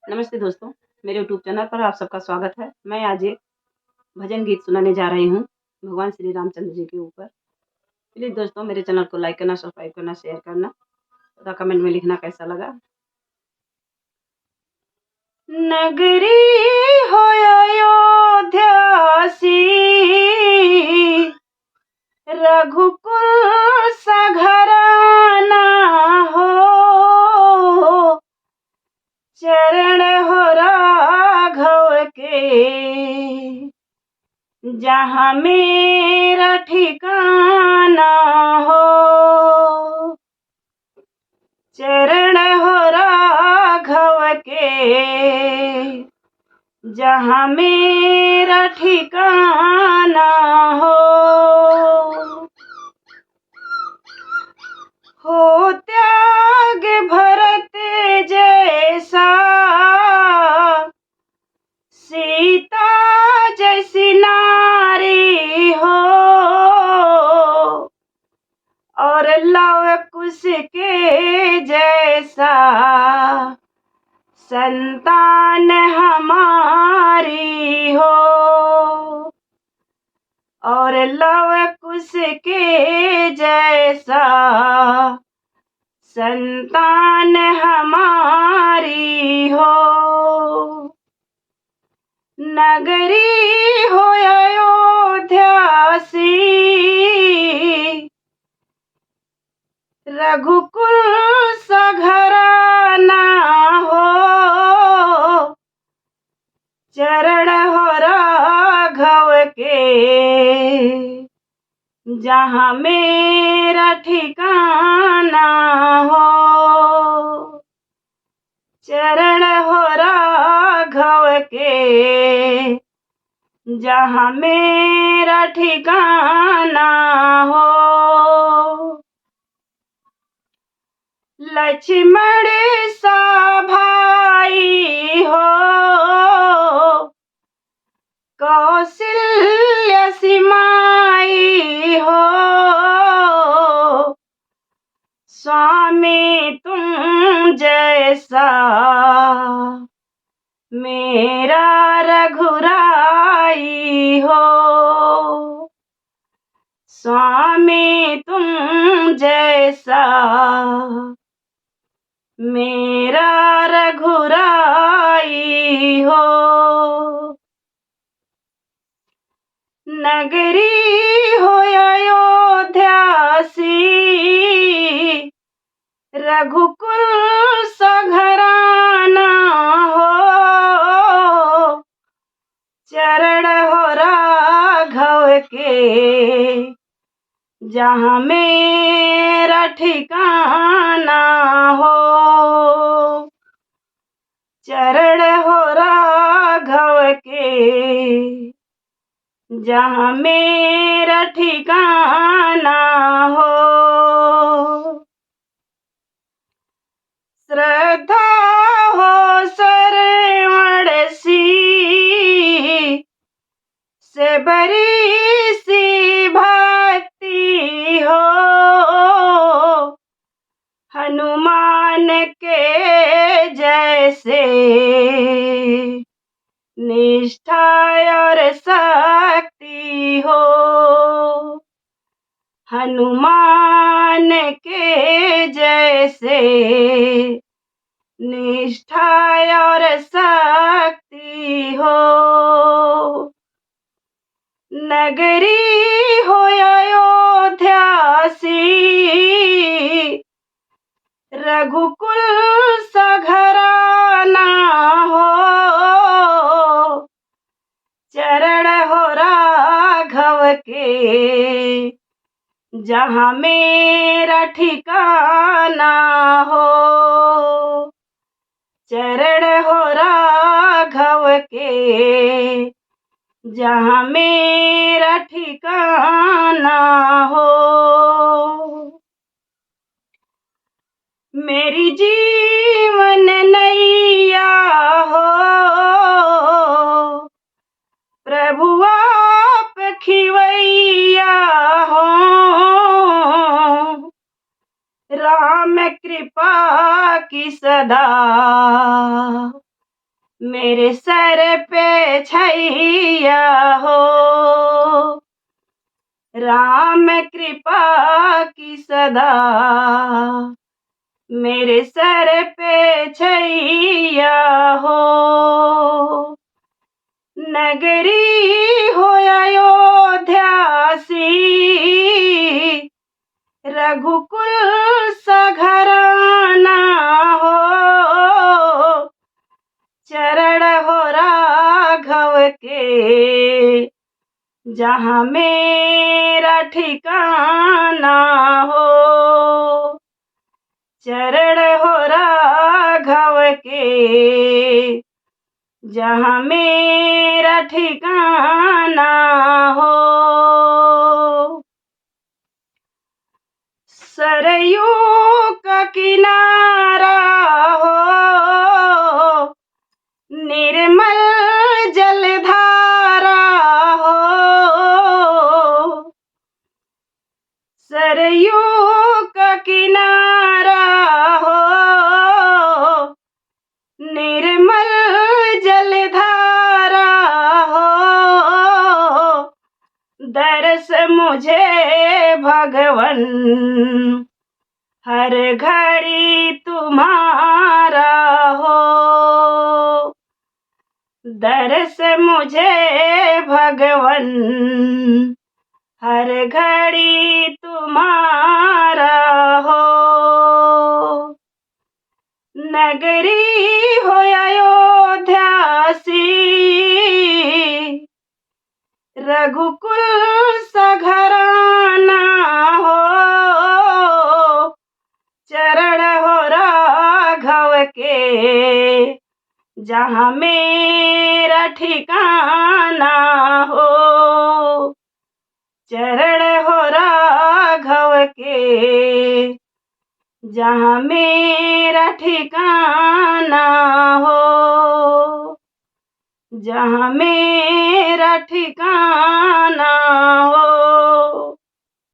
नमस्ते दोस्तों, मेरे यूट्यूब चैनल पर आप सबका स्वागत है। मैं आज एक भजन गीत सुनाने जा रही हूँ, भगवान श्री रामचंद्र जी के ऊपर। प्लीज़ दोस्तों मेरे चैनल को लाइक करना, सब्सक्राइब करना, शेयर करना तथा कमेंट में लिखना कैसा लगा। नगरी हो अयोध्या सी, रघुकुल सघराना हो, चरण हो राघव के, जहाँ मेरा ठिकाना हो। चरण हो राघव के, जहाँ मेरा ठिकाना हो त्याग भरत जैसा, सीता जैसी नारी हो, और लव कुश के जैसा संतान हमारी हो, और लव कुश के जैसा संतान हमारी हो। नगरी हो अयोध्या सी, रघुकुल सघराना हो, चरण हो राघव के, जहाँ मेरा ठिकाना हो। चरण हो राघव के, जहाँ मेरा ठिकाना हो। लक्ष्मण सा भाई हो, कौशल्या सी माई हो, स्वामी तुम जैसा मेरा रघुराई हो। स्वामी तुम जैसा मेरा रघुराई हो। नगरी हो अयोध्या सी, रघुकुल सघराना हो, चरण हो राघव के, जहाँ मेरा ठिकाना हो। चरण हो राघव के, जहाँ मेरा ठिकाना हो। श्रद्धा हो श्रवण सी, से बड़ी सी भक्ति हो, हनुमान के जैसे निष्ठा और शक्ति हो। हनुमान के जैसे निष्ठा और शक्ति हो। नगरी हो अयोध्या सी, रघुकुल सघराना हो, चरण हो राघव के, जहाँ मेरा ठिकाना हो। चरण हो राघव के, जहाँ मेरा ठिकाना हो। मेरी जीवन नैया हो, प्रभु आप खिवैया हो, राम कृपा की सदा मेरे सर पे छैया हो, राम कृपा की सदा मेरे सर पे छैया हो। नगरी हो अयोध्या सी, रघुकुल सा घराना हो, चरण हो राघव के जहाँ मेरा ठिकाना हो, चरण हो राघव के जहाँ मेरा ठिकाना हो। सरयू का किनारा हो, निर्मल जलधारा हो, सरयू का किनारा हो, निर्मल जलधारा हो, दर्श मुझे भगवन हर घड़ी तुम्हारा हो, दर्श मुझे भगवन हर घड़ी तुम्हारा हो। नगरी हो अयोध्या सी, रघुकुल सा घराना हो, चरण हो राघव के जहाँ मेरा ठिकाना हो, चरण हो राघव के जहाँ मेरा ठिकाना हो, जहाँ मेरा ठिकाना हो।